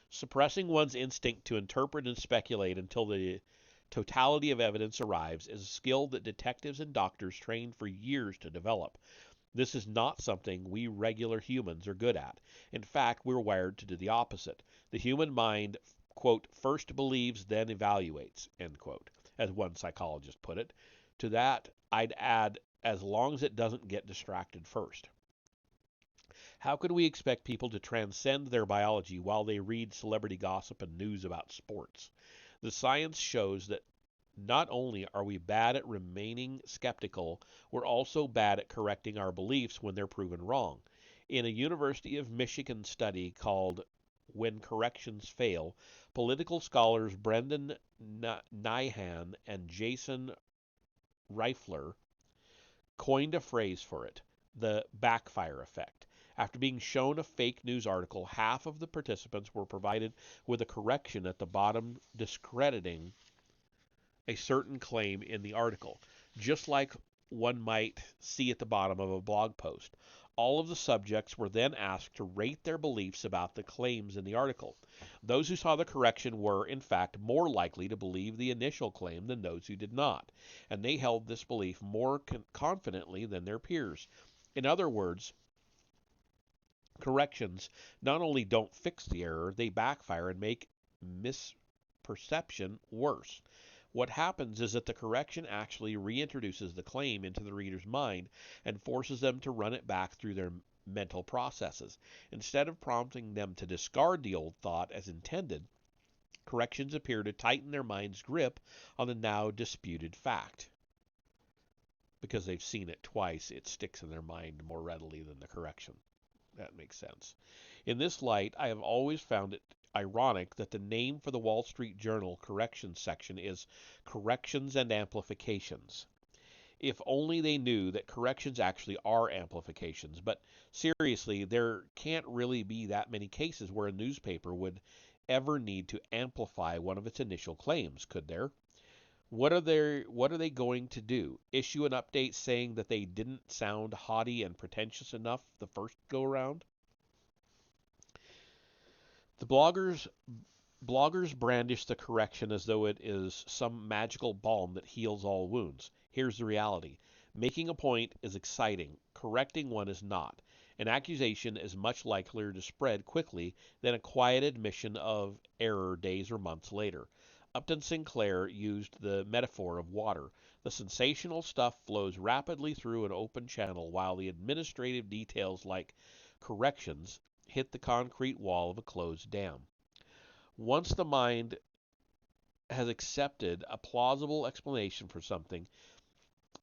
Suppressing one's instinct to interpret and speculate until the totality of evidence arrives is a skill that detectives and doctors train for years to develop. This is not something we regular humans are good at. In fact, we're wired to do the opposite. The human mind, quote, "first believes, then evaluates," end quote, as one psychologist put it. To that, I'd add, as long as it doesn't get distracted first. How could we expect people to transcend their biology while they read celebrity gossip and news about sports? The science shows that not only are we bad at remaining skeptical, we're also bad at correcting our beliefs when they're proven wrong. In a University of Michigan study called When Corrections Fail, political scholars Brendan Nyhan and Jason Reifler coined a phrase for it, the backfire effect. After being shown a fake news article, half of the participants were provided with a correction at the bottom discrediting a certain claim in the article, just like one might see at the bottom of a blog post. All of the subjects were then asked to rate their beliefs about the claims in the article. Those who saw the correction were, in fact, more likely to believe the initial claim than those who did not, and they held this belief more confidently than their peers. In other words, corrections not only don't fix the error, they backfire and make misperception worse. What happens is that the correction actually reintroduces the claim into the reader's mind and forces them to run it back through their mental processes. Instead of prompting them to discard the old thought as intended, corrections appear to tighten their mind's grip on the now disputed fact. Because they've seen it twice, it sticks in their mind more readily than the correction. That makes sense. In this light, I have always found it ironic that the name for the Wall Street Journal corrections section is Corrections and Amplifications. If only they knew that corrections actually are amplifications. But seriously, there can't really be that many cases where a newspaper would ever need to amplify one of its initial claims, could there? What are they going to do? Issue an update saying that they didn't sound haughty and pretentious enough the first go around? The bloggers brandish the correction as though it is some magical balm that heals all wounds. Here's the reality. Making a point is exciting. Correcting one is not. An accusation is much likelier to spread quickly than a quiet admission of error days or months later. Upton Sinclair used the metaphor of water. The sensational stuff flows rapidly through an open channel, while the administrative details like corrections hit the concrete wall of a closed dam. Once the mind has accepted a plausible explanation for something,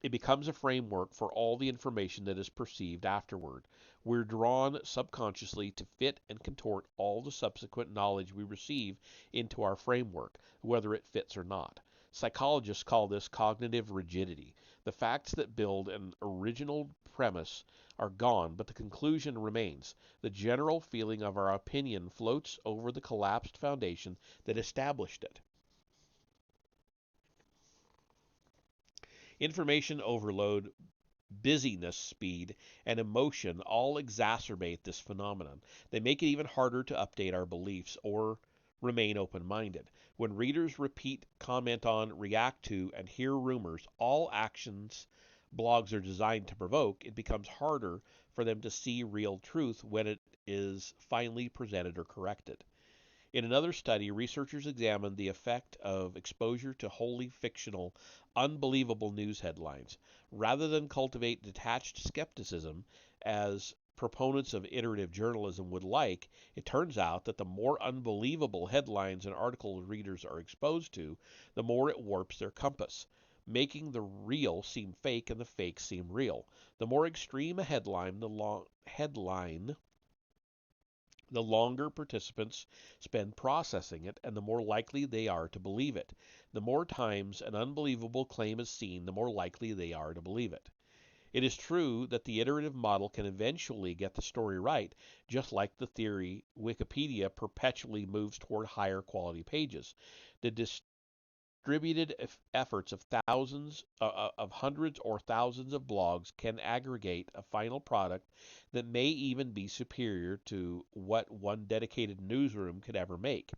it becomes a framework for all the information that is perceived afterward. We're drawn subconsciously to fit and contort all the subsequent knowledge we receive into our framework, whether it fits or not. Psychologists call this cognitive rigidity. The facts that build an original premise are gone, but the conclusion remains. The general feeling of our opinion floats over the collapsed foundation that established it. Information overload, busyness, speed, and emotion all exacerbate this phenomenon. They make it even harder to update our beliefs or remain open minded. When readers repeat, comment on, react to, and hear rumors, all actions blogs are designed to provoke, it becomes harder for them to see real truth when it is finally presented or corrected. In another study, researchers examined the effect of exposure to wholly fictional, unbelievable news headlines. Rather than cultivate detached skepticism, as proponents of iterative journalism would like, it turns out that the more unbelievable headlines and articles readers are exposed to, the more it warps their compass, making the real seem fake and the fake seem real. The more extreme a headline, the longer participants spend processing it, and the more likely they are to believe it. The more times an unbelievable claim is seen, the more likely they are to believe it. It is true that the iterative model can eventually get the story right, just like the theory Wikipedia perpetually moves toward higher quality pages. The distributed efforts of of hundreds or thousands of blogs can aggregate a final product that may even be superior to what one dedicated newsroom could ever make.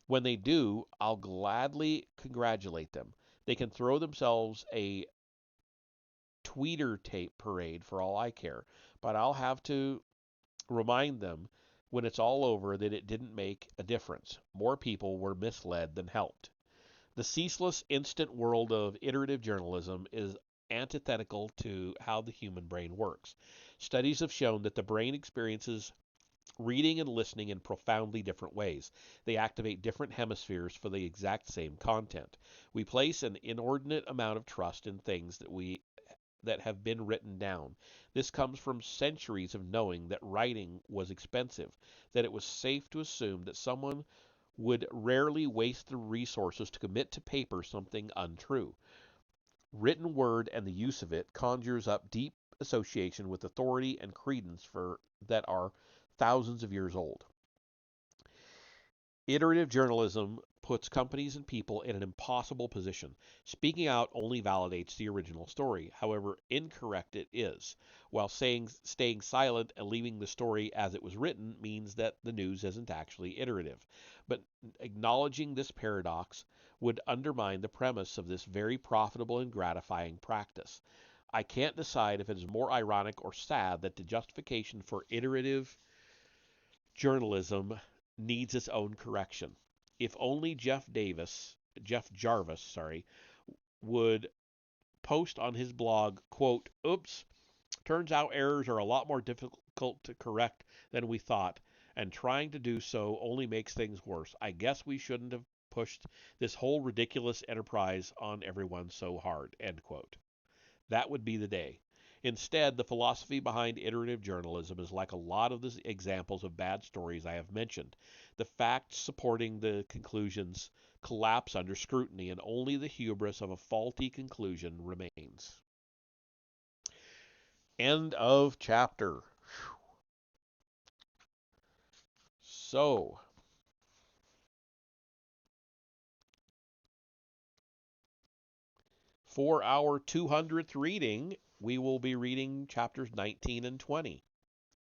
When they do, I'll gladly congratulate them. They can throw themselves a tweeter tape parade for all I care, but I'll have to remind them when it's all over that it didn't make a difference. More people were misled than helped. The ceaseless, instant world of iterative journalism is antithetical to how the human brain works. Studies have shown that the brain experiences reading and listening in profoundly different ways. They activate different hemispheres for the exact same content. We place an inordinate amount of trust in things that have been written down. This comes from centuries of knowing that writing was expensive, that it was safe to assume that someone would rarely waste the resources to commit to paper something untrue. Written word and the use of it conjures up deep association with authority and credence for that are thousands of years old. Iterative journalism puts companies and people in an impossible position. Speaking out only validates the original story, however incorrect it is, while staying silent and leaving the story as it was written means that the news isn't actually iterative. But acknowledging this paradox would undermine the premise of this very profitable and gratifying practice. I can't decide if it is more ironic or sad that the justification for iterative journalism needs its own correction. If only Jeff Jarvis, would post on his blog, quote, "Oops, turns out errors are a lot more difficult to correct than we thought, and trying to do so only makes things worse. I guess we shouldn't have pushed this whole ridiculous enterprise on everyone so hard," end quote. That would be the day. Instead, the philosophy behind iterative journalism is like a lot of the examples of bad stories I have mentioned. The facts supporting the conclusions collapse under scrutiny, and only the hubris of a faulty conclusion remains. End of chapter. So, for our 200th reading, we will be reading chapters 19 and 20.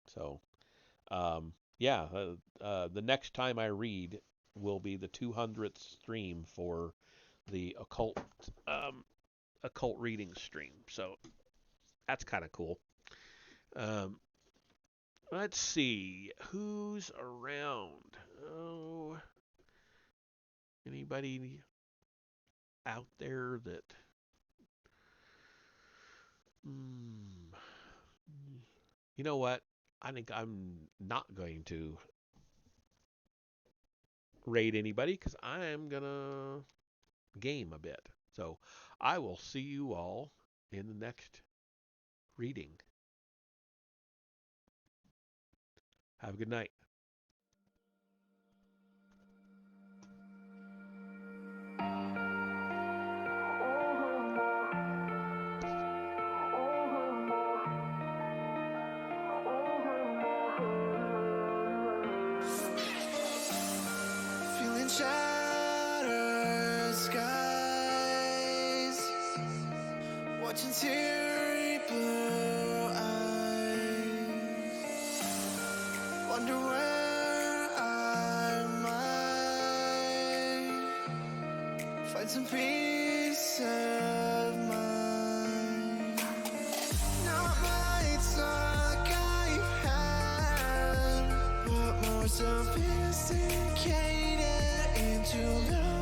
So, yeah, the next time I read will be the 200th stream for the um, occult reading stream. So that's kind of cool. Um, let's see who's around. Oh, anybody out there that? Hmm, you know what? I think I'm not going to raid anybody because I am gonna game a bit. So I will see you all in the next reading. Have a good night. Feeling shattered skies, watching teary blue eyes. Wonder where I might find some peace of mind. Not lights like I've had, but more sophisticated into the